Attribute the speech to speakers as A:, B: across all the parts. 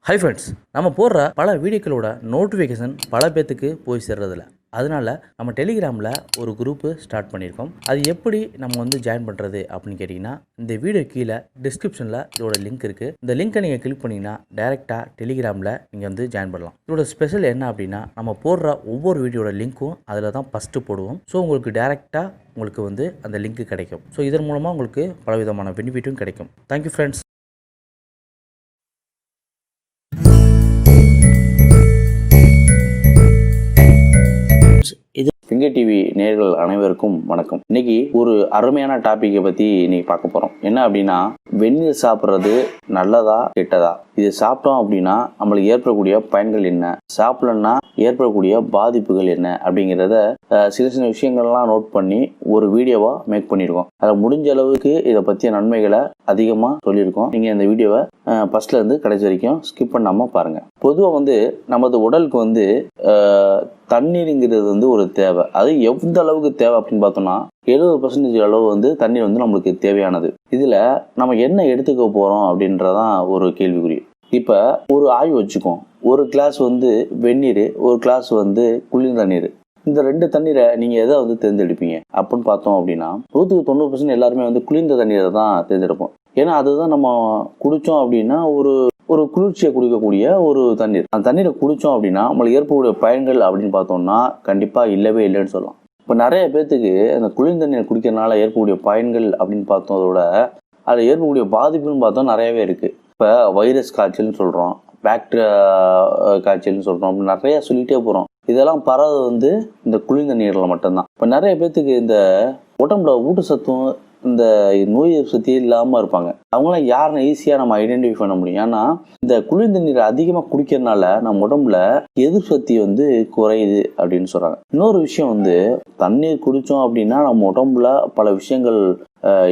A: Hi friends, நம்ம போடுற பல வீடியோக்களோட நோட்டிஃபிகேஷன் பல பேத்துக்கு போய் சேர்றதில்ல. அதனால நம்ம டெலிகிராமில் ஒரு குரூப்பு ஸ்டார்ட் பண்ணியிருக்கோம். அது எப்படி நம்ம ஜாயின் பண்ணுறது அப்படின்னு கேட்டிங்கன்னா, இந்த வீடியோ கீழே டிஸ்கிரிப்ஷனில் இதோட லிங்க் இருக்குது. இந்த லிங்க்கை நீங்கள் கிளிக் பண்ணிங்கன்னா டேரெக்டாக டெலிகிராமில் நீங்கள் ஜாயின் பண்ணலாம். இதோட ஸ்பெஷல் என்ன அப்படின்னா, நம்ம போடுற ஒவ்வொரு வீடியோட லிங்க்கும் அதில் தான் ஃபஸ்ட்டு போடுவோம். ஸோ உங்களுக்கு டேரெக்டாக உங்களுக்கு அந்த லிங்க்கு கிடைக்கும். ஸோ இதன் மூலமாக உங்களுக்கு பலவிதமான பெனிஃபிட்டும் கிடைக்கும். Thank you friends. இது ஃபிங்கர் டிவி நேயர்கள் அனைவருக்கும் வணக்கம். இன்னைக்கு ஒரு அருமையான டாபிக்கை பற்றி இன்னைக்கு பார்க்க போகிறோம். என்ன அப்படின்னா, வெந்நீர் சாப்பிட்றது நல்லதா கெட்டதா, இது சாப்பிட்டோம் அப்படின்னா நம்மளுக்கு ஏற்படக்கூடிய பயன்கள் என்ன, சாப்பிடலன்னா ஏற்படக்கூடிய பாதிப்புகள் என்ன அப்படிங்கிறத சில சில விஷயங்கள்லாம் நோட் பண்ணி ஒரு வீடியோவாக மேக் பண்ணியிருக்கோம். அதை முடிஞ்ச அளவுக்கு இதை பற்றிய நன்மைகளை அதிகமாக சொல்லியிருக்கோம். நீங்கள் இந்த வீடியோவை ஃபர்ஸ்ட்லேருந்து கடைசி வரைக்கும் ஸ்கிப் பண்ணாமல் பாருங்கள். பொதுவாக நமது உடலுக்கு தண்ணீருங்கிறது ஒரு தேவை. அது எந்த அளவுக்கு தேவை அப்படின்னு பார்த்தோம்னா 70% அளவு தண்ணீர் நம்மளுக்கு தேவையானது. இதில் நம்ம என்ன எடுத்துக்க போகிறோம் அப்படின்றதான் ஒரு கேள்விக்குறி. இப்போ ஒரு ஆய்வு வச்சுக்கோம். ஒரு கிளாஸ் வெந்நீர், ஒரு கிளாஸ் குளிர்ந்த தண்ணீர். இந்த ரெண்டு தண்ணீரை நீங்கள் எதை தேர்ந்தெடுப்பீங்க அப்படின்னு பார்த்தோம் அப்படின்னா 90% எல்லாருமே குளிர்ந்த தண்ணீரை தான் தேர்ந்தெடுப்போம். ஏன்னா அதுதான் நம்ம குடித்தோம் அப்படின்னா ஒரு குளிர்ச்சியை குடிக்கக்கூடிய ஒரு தண்ணீர். அந்த தண்ணீரை குடித்தோம் அப்படின்னா நம்மளுக்கு ஏற்படக்கூடிய பயன்கள் அப்படின்னு பார்த்தோம்னா கண்டிப்பாக இல்லவே இல்லைன்னு சொல்லலாம். இப்போ நிறைய பேர்த்துக்கு அந்த குளிர்ந்த தண்ணீர் குடிக்கிறதுனால ஏற்படக்கூடிய பயன்கள் அப்படின்னு பார்த்தோதோட அதில் ஏற்படக்கூடிய பாதிப்புன்னு பார்த்தோம் நிறையவே இருக்குது. இப்போ வைரஸ் காய்ச்சல்னு சொல்கிறோம், பாக்டீரியா காய்ச்சல்னு சொல்கிறோம், அப்படி நிறையா சொல்லிகிட்டே போகிறோம். இதெல்லாம் பரவது இந்த குளிர்ந்த நீரில் மட்டும்தான். இப்போ நிறைய பேர்த்துக்கு இந்த உடம்புல ஊட்டச்சத்தும் இந்த நோய் எதிர்ப்பு சக்தி இல்லாமல் இருப்பாங்க. அவங்களாம் யாருன்னு ஈஸியாக நம்ம ஐடென்டிஃபை பண்ண முடியும். ஏன்னா இந்த குளிர்ந்த நீரை அதிகமாக குடிக்கிறதுனால நம்ம உடம்புல எதிர்ப்பு சக்தி குறையுது அப்படின்னு சொல்கிறாங்க. இன்னொரு விஷயம் தண்ணீர் குடித்தோம் அப்படின்னா நம்ம உடம்புல பல விஷயங்கள்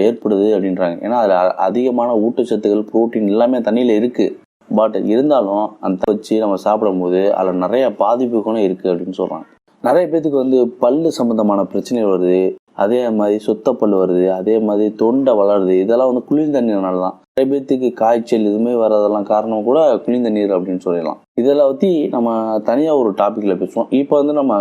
A: ஏற்படுது அப்படின்றாங்க. ஏன்னா அதில் அதிகமான ஊட்டச்சத்துக்கள், புரோட்டீன் எல்லாமே தண்ணியில் இருக்குது. பட் இருந்தாலும் அந்த வச்சு நம்ம சாப்பிடும் போது அதில் நிறைய பாதிப்புகளும் இருக்குது அப்படின்னு சொல்கிறாங்க. நிறைய பேத்துக்கு பல்லு சம்மந்தமான பிரச்சனை வருது, அதே மாதிரி சொத்தப்பல் வருது, அதே மாதிரி தொண்டை வளருது. இதெல்லாம் குளிர்ந்த நீர்னால தான். நிறைய பேர்த்துக்கு காய்ச்சல் இதுவுமே வர்றதெல்லாம் காரணம் கூட குளிர்ந்த நீர் அப்படின்னு சொல்லலாம். இதெல்லாம் பற்றி நம்ம தனியாக ஒரு டாப்பிக்கில் பேசுவோம். இப்போ நம்ம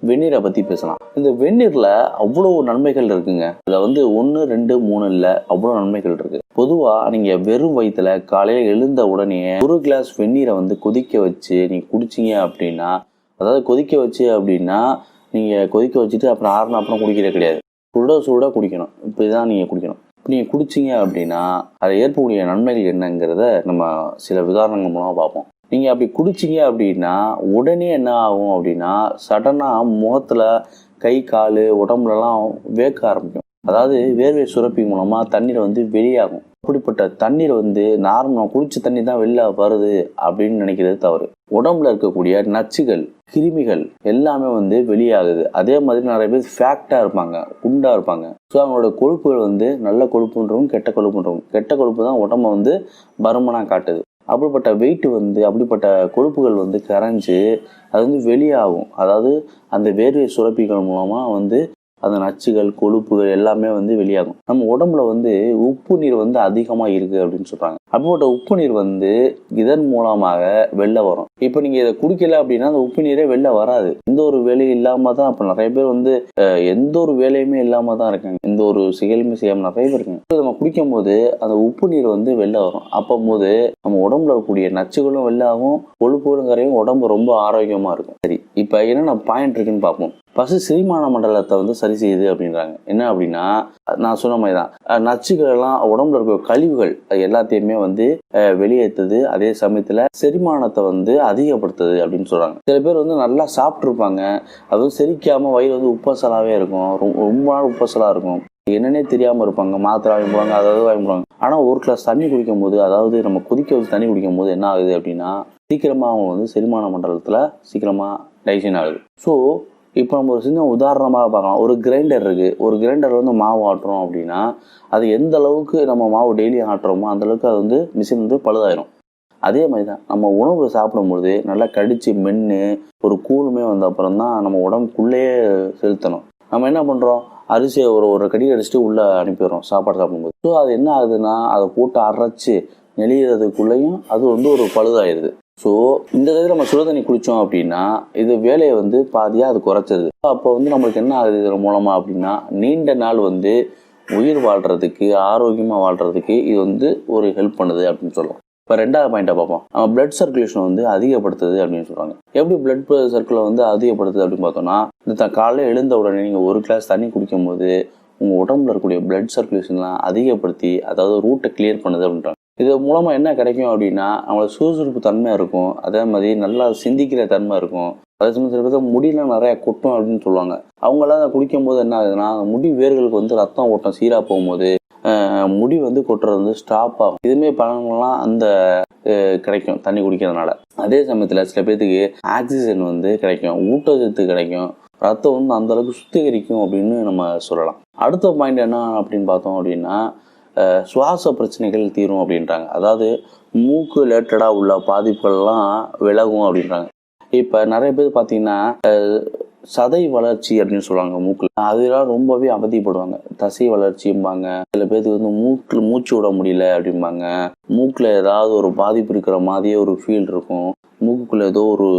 A: வெந்நீரை பற்றி பேசலாம். இந்த வெந்நீரில் அவ்வளோ நன்மைகள் இருக்குங்க. இதில் 1, 2, 3 இல்லை, அவ்வளோ நன்மைகள் இருக்குது. பொதுவாக நீங்கள் வெறும் வயிற்றுல காலையில் எழுந்த உடனே ஒரு கிளாஸ் வெந்நீரை கொதிக்க வச்சு நீங்கள் குடிச்சிங்க அப்படின்னா, அதாவது கொதிக்க வச்சு அப்படின்னா நீங்கள் கொதிக்க வச்சுட்டு அப்புறம் ஆறுனா அப்புறம் குடிக்கிறது கிடையாது. சூடாக குடிக்கணும். இப்படி தான் நீங்கள் குடிக்கணும். இப்போ நீங்கள் குடிச்சிங்க அப்படின்னா அதை ஏற்படக்கூடிய நன்மைகள் என்னங்கிறத நம்ம சில உதாரணங்கள் மூலமாக பார்ப்போம். நீங்கள் அப்படி குடிச்சிங்க அப்படின்னா உடனே என்ன ஆகும் அப்படின்னா, சடனாக முகத்தில், கை, கால், உடம்புலலாம் வேர்க்க ஆரம்பிக்கும். அதாவது வேர்வை சுரப்பி மூலமாக தண்ணீர் வெளியாகும். அப்படிப்பட்ட தண்ணீர் நார்மலாக குடிச்ச தண்ணி தான் வெளில வருது அப்படின்னு நினைக்கிறது தவறு. உடம்புல இருக்கக்கூடிய நச்சுகள், கிருமிகள் எல்லாமே வெளியாகுது. அதே மாதிரி நிறைய பேர் ஃபேக்டாக இருப்பாங்க, குண்டாக இருப்பாங்க. ஸோ அவங்களோட கொழுப்புகள் நல்ல கொழுப்புன்றவும் கெட்ட கொழுப்புன்றவும், கெட்ட கொழுப்பு தான் உடம்பை பருமனாக காட்டுது. அப்படிப்பட்ட வெயிட் அப்படிப்பட்ட கொழுப்புகள் கரைஞ்சு அது வெளியாகும். அதாவது அந்த வேர்வை சுரப்பிகள் மூலமாக அந்த நச்சுகள், கொழுப்புகள் எல்லாமே வெளியாகும். நம்ம உடம்புல உப்பு நீர் அதிகமாக இருக்குது அப்படின்னு சொல்கிறாங்க. அப்படிப்பட்ட உப்பு நீர் இதன் மூலமாக வெளில வரும். இப்போ நீங்கள் இதை குடிக்கல அப்படின்னா அந்த உப்பு நீரே வெளில வராது. எந்த ஒரு வேலையும் இல்லாமல் தான் இப்போ நிறைய பேர் எந்த ஒரு வேலையுமே இல்லாமல் தான் இருக்காங்க. எந்த ஒரு செயலுமே செய்யாமல் நிறைய பேர் இருக்காங்க. நம்ம குடிக்கும் போது அந்த உப்பு நீர் வெளில வரும். அப்போது நம்ம உடம்புல இருக்கக்கூடிய நச்சுகளும் வெளில ஆகும், கொழுப்புகளும் கரையும், உடம்பு ரொம்ப ஆரோக்கியமாக இருக்கும். சரி, இப்போ என்னென்ன பாயிண்ட் இருக்குன்னு பார்ப்போம். ஃபர்ஸ்ட் செரிமான மண்டலத்தை சரி செய்யுது அப்படின்றாங்க. என்ன அப்படின்னா, நான் சொன்ன மாதிரி தான் நச்சுகள் எல்லாம் உடம்புல இருக்கிற கழிவுகள் அது எல்லாத்தையுமே வெளியேற்றுது. அதே சமயத்தில் செரிமானத்தை அதிகப்படுத்துது அப்படின்னு சொல்றாங்க. சில பேர் நல்லா சாப்பிட்ருப்பாங்க, அதுவும் செரிக்காம வயிறு உப்பசலாவே இருக்கும், ரொம்ப நாள் உப்பசலா இருக்கும், என்னன்னே தெரியாமல் இருப்பாங்க. மாத்திரை வாங்கி போவாங்க, அதாவது வாங்கி போவாங்க. ஆனால் ஒரு கிளாஸ் தண்ணி குடிக்கும் போது, அதாவது நம்ம கொதிக்க வச்சு தண்ணி குடிக்கும் போது என்ன ஆகுது அப்படின்னா, சீக்கிரமாக அவங்க செரிமான மண்டலத்தில் சீக்கிரமாக டைஜன் ஆகுது. ஸோ இப்போ நம்ம ஒரு சின்ன உதாரணமாக பார்க்கலாம். ஒரு கிரைண்டர் இருக்குது. ஒரு கிரைண்டர் மாவு ஆட்டுறோம் அப்படின்னா அது எந்த அளவுக்கு நம்ம மாவு டெய்லி ஆட்டுறோமோ அந்த அளவுக்கு அது மிஷின் பழுதாயிரும். அதே மாதிரி தான் நம்ம உணவு சாப்பிடும்பொழுது நல்லா கடித்து மென்று ஒரு கூழுமே அப்புறம் தான் நம்ம உடம்புக்குள்ளேயே செலுத்தணும். நம்ம என்ன பண்ணுறோம், அரிசியை ஒரு கடி அடிச்சுட்டு உள்ளே அனுப்பிடுறோம் சாப்பாடு சாப்பிடும்போது. ஸோ அது என்ன ஆகுதுன்னா அதை போட்டு அரைச்சி நெளிகிறதுக்குள்ளேயும் அது ஒரு பழுதாயிருது. ஸோ இந்த இதில் நம்ம சுடுதண்ணி குடித்தோம் அப்படின்னா இது வேலையை வந்து பாதியாக அது குறைச்சது. அப்போ வந்து நம்மளுக்கு என்ன ஆகுது இதன் மூலமாக அப்படின்னா, நீண்ட நாள் வந்து உயிர் வாழ்கிறதுக்கு, ஆரோக்கியமாக வாழ்கிறதுக்கு இது வந்து ஒரு ஹெல்ப் பண்ணுது அப்படின்னு சொல்லலாம். இப்போ ரெண்டாவது பாயிண்ட்டை பார்ப்போம். நம்ம பிளட் சர்க்குலேஷன் வந்து அதிகப்படுத்துது அப்படின்னு சொல்கிறாங்க. எப்படி பிளட் சர்க்கிளை வந்து அதிகப்படுத்துது அப்படின்னு பார்த்தோம்னா, இந்த காலையில் எழுந்த உடனே நீங்கள் ஒரு கிளாஸ் தண்ணி குடிக்கும் போது உங்கள் உடம்புல இருக்கக்கூடிய பிளட் சர்க்குலேஷன்லாம் அதிகப்படுத்தி, அதாவது ரூட்டை கிளியர் பண்ணுது அப்படின்றாங்க. இது மூலமாக என்ன கிடைக்கும் அப்படின்னா, நம்மளுக்கு சுறுசுறுப்பு தன்மை இருக்கும், அதே மாதிரி நல்லா சிந்திக்கிற தன்மை இருக்கும். அதே சமயம் சில பேருக்கு முடியெல்லாம் நிறையா கொட்டும் அப்படின்னு சொல்லுவாங்க. அவங்களாம் அதை குடிக்கும் போது என்ன ஆகுதுன்னா, முடி வேர்களுக்கு வந்து ரத்தம் ஓட்டம் சீராக போகும்போது முடி வந்து கொட்டுறது வந்து ஸ்டாப் ஆகும். இதுமாரி பலன்கள்லாம் அந்த கிடைக்கும் தண்ணி குடிக்கிறதுனால. அதே சமயத்தில் சில பேர்த்துக்கு ஆக்சிஜன் வந்து கிடைக்கும், ஊட்டச்சத்து கிடைக்கும், ரத்தம் வந்து அந்த அளவுக்கு சுத்திகரிக்கும் அப்படின்னு நம்ம சொல்லலாம். அடுத்த பாயிண்ட் என்ன அப்படின்னு பார்த்தோம் அப்படின்னா, சுவாச பிரச்சனைகள் தீரும் அப்படின்றாங்க. அதாவது மூக்கு ரிலேட்டடாக உள்ள பாதிப்புகள்லாம் விலகும் அப்படின்றாங்க. இப்போ நிறைய பேர் பார்த்தீங்கன்னா சதை வளர்ச்சி அப்படின்னு சொல்லுவாங்க மூக்கில், அதெல்லாம் ரொம்பவே அவதிப்படுவாங்க. தசை வளர்ச்சிம்பாங்க. சில பேருக்கு வந்து மூச்சு விட முடியல அப்படிம்பாங்க. மூக்கில் ஏதாவது ஒரு பாதிப்பு இருக்கிற மாதிரியே ஒரு ஃபீல் இருக்கும். மூக்குக்குள்ள ஏதோ ஒரு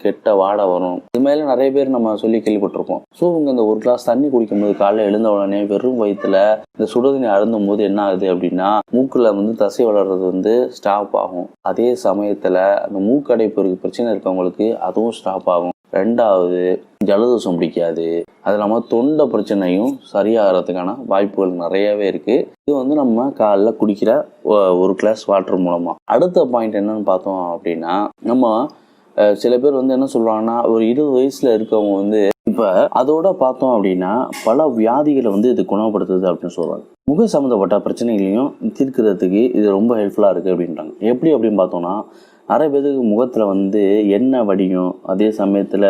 A: கெட்ட வாடை வரும். இது மாதிரி நிறைய பேர் நம்ம சொல்லி கேள்விப்பட்டிருக்கோம். ஸோ இவங்க இந்த ஒரு கிளாஸ் தண்ணி குடிக்கும்போது காலையில் எழுந்த உடனே வெறும் வயிற்றுல இந்த சுடுதண்ணி அருந்தும் போது என்ன ஆகுது அப்படின்னா, மூக்குல வந்து தசை வளர்றது வந்து ஸ்டாப் ஆகும். அதே சமயத்தில் அந்த மூக்கடைப்பு பிரச்சனை இருக்கவங்களுக்கு அதுவும் ஸ்டாப் ஆகும். ரெண்டாவது, ஜலதோஷம் பிடிக்காது. அது இல்லாமல் தொண்டை பிரச்சனையும் சரியாகிறதுக்கான வாய்ப்புகள் நிறையவே இருக்குது. இது வந்து நம்ம காலைல குடிக்கிற ஒரு கிளாஸ் வாட்டர் மூலமாக. அடுத்த பாயிண்ட் என்னன்னு பார்த்தோம் அப்படின்னா, நம்ம சில பேர் வந்து என்ன சொல்கிறாங்கன்னா, ஒரு 20 வயசில் இருக்கவங்க வந்து இப்போ அதோட பார்த்தோம் அப்படின்னா பல வியாதிகளை வந்து இது குணப்படுத்துது அப்படின்னு சொல்கிறாங்க. முக சம்மந்தப்பட்ட பிரச்சனைகளையும் தீர்க்கிறதுக்கு இது ரொம்ப ஹெல்ப்ஃபுல்லாக இருக்குது அப்படின்றாங்க. எப்படி அப்படின்னு பார்த்தோம்னா, நிறைய பேருக்கு முகத்தில் வந்து எண்ணெய் வடியும், அதே சமயத்தில்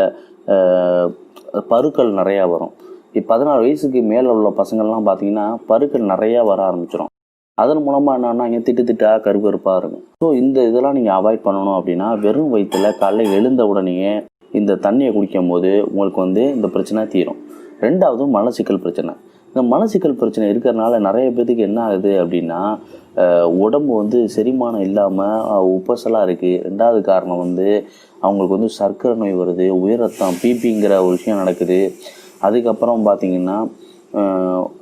A: பருக்கள் நிறையா வரும். இப்போ 14 வயசுக்கு மேலே உள்ள பசங்கள்லாம் பார்த்தீங்கன்னா பருக்கள் நிறையா வர ஆரம்பிச்சிடும். அதன் மூலமாக என்னன்னா இங்கே திட்டாக கருப்பாக இருக்கும். ஸோ இந்த இதெல்லாம் நீங்கள் அவாய்ட் பண்ணணும் அப்படின்னா, வெறும் வயிற்றில் காலையில் எழுந்த உடனேயே இந்த தண்ணியை குடிக்கும் போது உங்களுக்கு வந்து இந்த பிரச்சனை தீரும். ரெண்டாவது, மலச்சிக்கல் பிரச்சனை. இந்த மலச்சிக்கல் பிரச்சனை இருக்கிறதுனால நிறைய பேருக்கு என்ன ஆகுது அப்படின்னா, உடம்பு வந்து செரிமானம் இல்லாமல் உப்பசலாக இருக்குது. ரெண்டாவது காரணம் வந்து அவங்களுக்கு வந்து சர்க்கரை நோய் வருது, உயர் ரத்தம் பிபிங்கிற ஒரு விஷயம் நடக்குது. அதுக்கப்புறம் பார்த்திங்கன்னா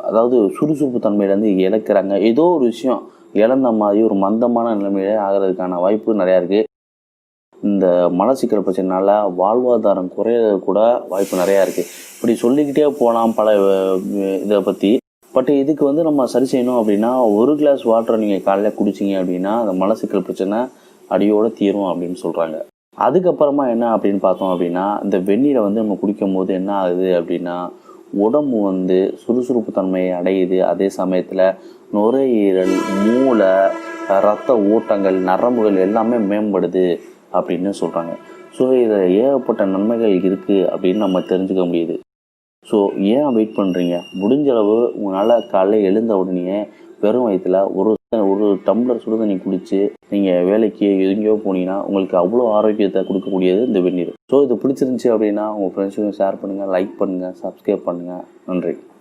A: அதாவது சுறுசுறுப்பு தன்மையிலேருந்து இழக்கிறாங்க. ஏதோ ஒரு விஷயம் இழந்த மாதிரி ஒரு மந்தமான நிலைமையிலே ஆகிறதுக்கான வாய்ப்பு நிறையா இருக்குது. இந்த மலச்சிக்கல் பிரச்சனைனால வாழ்வாதாரம் குறையிறது கூட வாய்ப்பு நிறையா இருக்குது. இப்படி சொல்லிக்கிட்டே போகலாம் பல இதை பற்றி. பட் இதுக்கு வந்து நம்ம சரி செய்யணும் அப்படின்னா, ஒரு கிளாஸ் வாட்டரை நீங்கள் காலையில் குடிச்சிங்க அப்படின்னா அந்த மலச்சிக்கல் பிரச்சனை அடியோடு தீரும் அப்படின்னு சொல்கிறாங்க. அதுக்கப்புறமா என்ன அப்படின்னு பார்த்தோம் அப்படின்னா, இந்த வெந்நீரை வந்து நம்ம குடிக்கும் போது என்ன ஆகுது அப்படின்னா, உடம்பு வந்து சுறுசுறுப்பு தன்மையை அடையுது. அதே சமயத்தில் நுரையீரல், மூளை, இரத்த ஓட்டங்கள், நரம்புகள் எல்லாமே மேம்படுது அப்படின்னு சொல்கிறாங்க. ஸோ இதில் ஏகப்பட்ட நன்மைகள் இருக்குது அப்படின்னு நம்ம தெரிஞ்சுக்க முடியுது. ஸோ ஏன் வெயிட் பண்ணுறீங்க? முடிஞ்ச அளவு உங்களால் காலையில் எழுந்த உடனே வெறும் வயிற்றில் ஒரு டம்ளர் சுடுதண்ணி குடித்து நீங்கள் வேலைக்கு எங்கேயோ போனீங்கன்னா உங்களுக்கு அவ்வளோ ஆரோக்கியத்தை கொடுக்கக்கூடியது இந்த வெந்நீர். ஸோ இது பிடிச்சிருந்துச்சி அப்படின்னா உங்கள் ஃப்ரெண்ட்ஸுக்கும் ஷேர் பண்ணுங்கள், லைக் பண்ணுங்கள், சப்ஸ்கிரைப் பண்ணுங்கள். நன்றி.